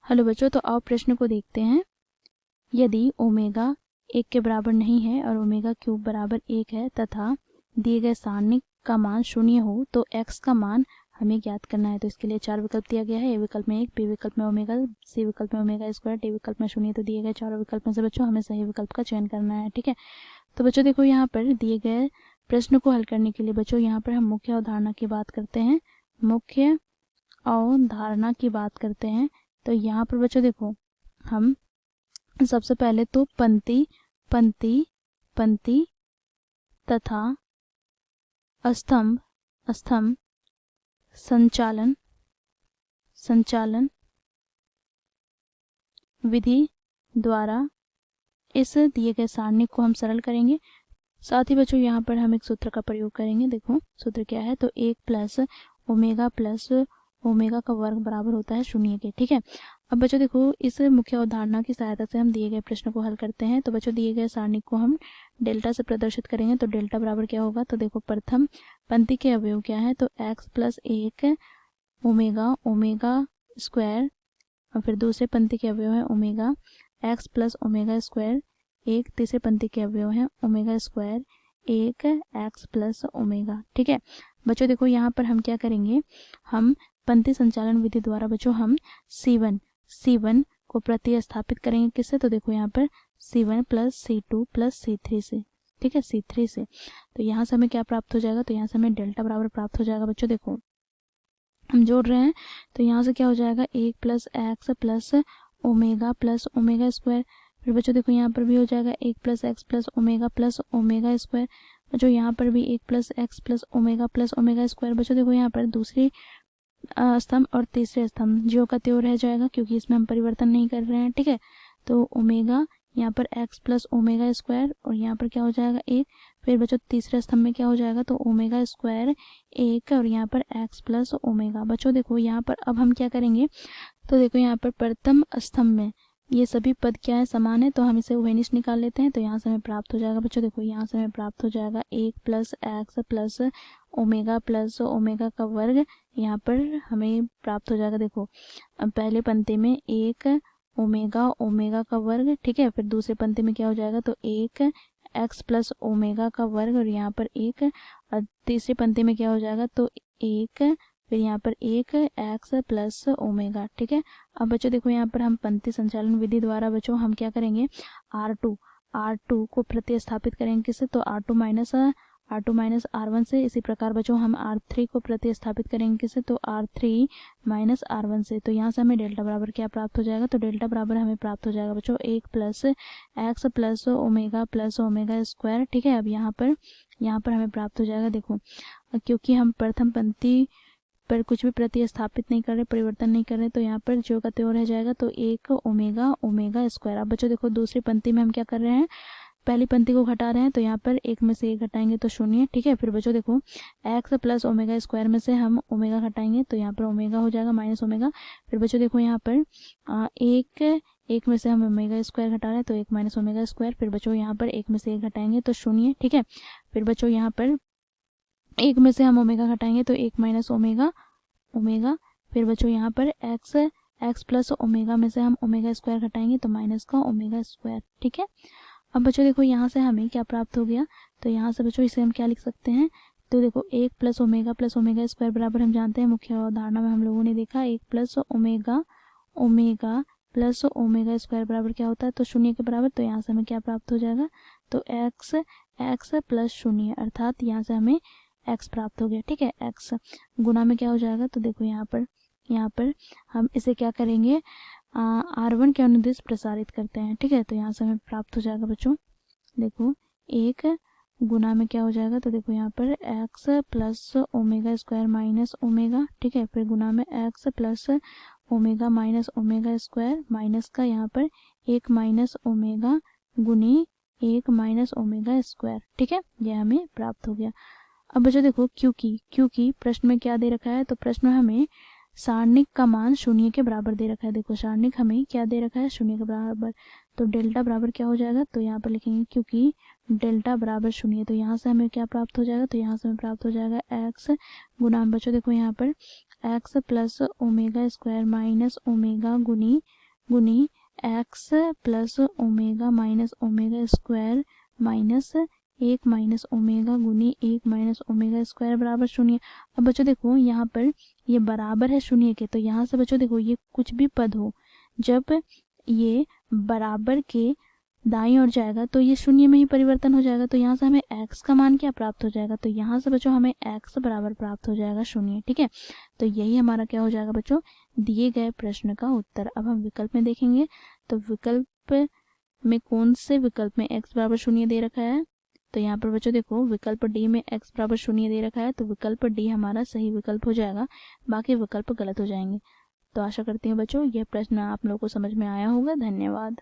Hello बच्चों, तो आओ प्रश्न को देखते हैं। यदि ओमेगा 1 के बराबर नहीं है और ओमेगा क्यूब बराबर 1 है तथा दिए गए सारणी का मान 0 हो तो x का मान हमें ज्ञात करना है। तो इसके लिए 4 विकल्प दिया गया है। ए विकल्प में 1, बी विकल्प में ओमेगा, सी विकल्प में ओमेगा स्क्वायर, डी विकल्प में 0। तो दिए गए चारों विकल्प में से बच्चों हमें सही विकल्प का चयन करना है। ठीक है, तो बच्चों देखो यहाँ पर दिए गए प्रश्न को हल करने के लिए बच्चों यहाँ पर हम मुख्य अवधारणा की बात करते हैं। मुख्य अवधारणा की बात करते हैं तो यहाँ पर बच्चों देखो हम सबसे पहले तो पंक्ति पंक्ति पंक्ति तथा स्तंभ स्तंभ संचालन संचालन विधि द्वारा इस दिए गए सारणी को हम सरल करेंगे। साथ ही बच्चों यहाँ पर हम एक सूत्र का प्रयोग करेंगे। देखो सूत्र क्या है, तो 1 प्लस ओमेगा का वर्ग बराबर होता है 0 के। ठीक है, अब बच्चों देखो इस मुख्य अवधारणा की सहायता से हम दिए गए प्रश्न को हल करते हैं। तो बच्चों दिए गए सारणी को हम डेल्टा से प्रदर्शित करेंगे। तो डेल्टा बराबर क्या होगा, तो देखो प्रथम पंक्ति के अवयव क्या है, तो x प्लस 1 ओमेगा स्क्वायर, और फिर दूसरे पंक्ति के अवयव है omega x plus omega square 1, तीसरे पंक्ति के अवयव है omega square 1 x plus omega. ठीक है बच्चों, देखो यहाँ पर हम क्या करेंगे, हम पंक्ति संचालन विधि द्वारा बच्चों हम C1 को प्रतिस्थापित करेंगे किससे, तो देखो यहाँ पर C1 plus C2 plus C3 से। ठीक है, C3 से, तो यहाँ से हमें क्या प्राप्त हो जाएगा, तो यहाँ से हमें डेल्टा बराबर प्राप्त हो जाएगा। बच्चों देखो हम जोड़ रहे हैं तो यहाँ से क्या हो जाएगा, 1 plus x plus omega square. फिर बच्चों देखो यहाँ पर भी हो जाएगा 1 plus x plus omega square. बच्चों यहाँ पर भी 1 plus x plus omega square. बच्चों देखो यहाँ पर दूसरी स्तंभ और तीसरे स्तंभ ज्यों का त्यों रह जाएगा क्योंकि इसमें हम परिवर्तन नहीं कर रहे हैं। ठीक है, तो ओमेगा यहाँ पर x प्लस ओमेगा स्क्वायर और यहाँ पर क्या हो जाएगा 1। फिर बच्चों तीसरे स्तंभ में क्या हो जाएगा, तो ओमेगा स्क्वायर 1 और यहाँ पर x प्लस ओमेगा। बच्चों देखो यहाँ पर अब हम क्या करेंगे, तो देखो यहाँ पर प्रथम स्तंभ में ये सभी पद क्या है, समान है, तो हम इसे उभयनिष्ठ निकाल लेते हैं। तो यहाँ से हमें प्राप्त हो जाएगा बच्चों, देखो यहाँ से हमें प्राप्त हो जाएगा 1 प्लस एक्स प्लस ओमेगा का वर्ग, यहाँ पर हमें प्राप्त हो जाएगा। देखो अब पहले पंक्ति में 1 ओमेगा का वर्ग। ठीक है, फिर दूसरे पंक्ति में क्या हो जाएगा, तो 1 एक्स प्लस ओमेगा का वर्ग और यहाँ पर 1, और तीसरी पंक्ति में क्या हो जाएगा, तो 1 फिर यहाँ पर 1 एक्स प्लस ओमेगा। ठीक है, अब बच्चों देखो यहाँ पर हम पंक्ति संचालन विधि द्वारा बच्चों हम क्या करेंगे, R2 को प्रतिस्थापित करेंगे किससे, तो R2 माइनस R1 से। इसी प्रकार बच्चों हम R3 को प्रतिस्थापित करेंगे किससे, तो R3 माइनस R1 से। तो यहाँ से हमें डेल्टा बराबर क्या प्राप्त हो जाएगा, तो डेल्टा बराबर हमें प्राप्त हो जाएगा बच्चों 1 plus x plus omega square. ठीक है, अब यहाँ पर हमें प्राप्त हो जाएगा। देखो क्योंकि हम प्रथम पंक्ति पर कुछ भी प्रतिस्थापित नहीं कर रहे, परिवर्तन नहीं कर रहे, तो यहाँ पर ज्यों का त्यों रह जाएगा, तो 1 ओमेगा स्क्वायर। अब बच्चों देखो दूसरी पंक्ति में हम क्या कर रहे हैं, पहली पंक्ति को घटा रहे हैं, तो यहाँ पर 1 में से 1 घटाएंगे तो 0। ठीक है, फिर बच्चों देखो एक्स प्लस ओमेगा स्क्वायर में से हम ओमेगा घटाएंगे तो यहाँ पर ओमेगा हो जाएगा माइनस ओमेगा। फिर बच्चों देखो यहाँ पर एक में से हम ओमेगा स्क्वायर घटा रहे हैं तो 1 माइनस ओमेगा स्क्वायर। फिर बच्चों यहाँ पर 1 में से 1 घटाएंगे तो 0। ठीक है, फिर बच्चों यहाँ पर 1 में से हम ओमेगा घटाएंगे तो 1 माइनस ओमेगा। फिर बच्चों यहाँ पर एक्स प्लस ओमेगा में से हम ओमेगा स्क्वायर घटाएंगे तो माइनस का ओमेगा स्क्वायर। ठीक है, अब बच्चों देखो यहाँ से हमें क्या प्राप्त हो गया, तो यहाँ से बच्चों इसे हम क्या लिख सकते हैं, तो देखो 1 प्लस ओमेगा स्क्वायर बराबर हम जानते हैं मुख्य अवधारणा में हम लोगों ने देखा 1 plus omega plus omega square बराबर क्या होता है, तो 0 के बराबर। तो यहाँ से हमें क्या प्राप्त हो जाएगा, तो एक्स प्लस 0 अर्थात यहाँ से हमें x प्राप्त हो गया। ठीक है, x गुना में क्या हो जाएगा, तो देखो यहाँ पर हम इसे क्या करेंगे, R1 के अनुदिश प्रसारित करते हैं। ठीक है, तो यहाँ से हमें प्राप्त हो जाएगा बच्चों, देखो 1 गुना में क्या हो जाएगा, तो देखो यहाँ पर x plus omega square minus omega. ठीक है, फिर गुना में x plus omega minus omega square minus का यहाँ पर 1 माइनस ओमेगा गुनी 1 माइनस ओमेगा स्क्वायर। ठीक है, यह हमें प्राप्त हो गया। अब बच्चों देखो क्योंकि प्रश्न में क्या दे रखा है, तो प्रश्न में हमें सारणिक का मान 0 के बराबर दे रखा है। देखो सारणिक हमें क्या दे रखा है, 0 के बराबर, तो डेल्टा बराबर क्या हो जाएगा, तो यहाँ पर लिखेंगे क्योंकि डेल्टा बराबर 0, तो यहाँ से हमें क्या प्राप्त हो जाएगा, तो यहाँ से हमें प्राप्त हो जाएगा x गुना, बच्चों देखो यहाँ पर X plus omega square minus omega गुनी X plus omega minus omega square minus 1 minus omega गुनी 1 माइनस ओमेगा स्क्वायर बराबर 0। अब बच्चों देखो यहाँ पर ये बराबर है 0 के, तो यहाँ से बच्चों देखो ये कुछ भी पद हो, जब ये बराबर के दाईं ओर जाएगा तो ये 0 में ही परिवर्तन हो जाएगा। तो यहाँ से हमें x का मान क्या प्राप्त हो जाएगा, तो यहाँ से बच्चों हमें x बराबर प्राप्त हो जाएगा 0। ठीक है, तो यही हमारा क्या हो जाएगा बच्चों, दिए गए प्रश्न का उत्तर। अब हम विकल्प में देखेंगे, तो विकल्प में कौन से विकल्प में x बराबर 0 दे रखा है, तो यहाँ पर बच्चों देखो विकल्प डी में x बराबर 0 दे रखा है, तो विकल्प डी हमारा सही विकल्प हो जाएगा, बाकी विकल्प गलत हो जाएंगे। तो आशा करती हूँ बच्चों यह प्रश्न आप लोगों को समझ में आया होगा। धन्यवाद।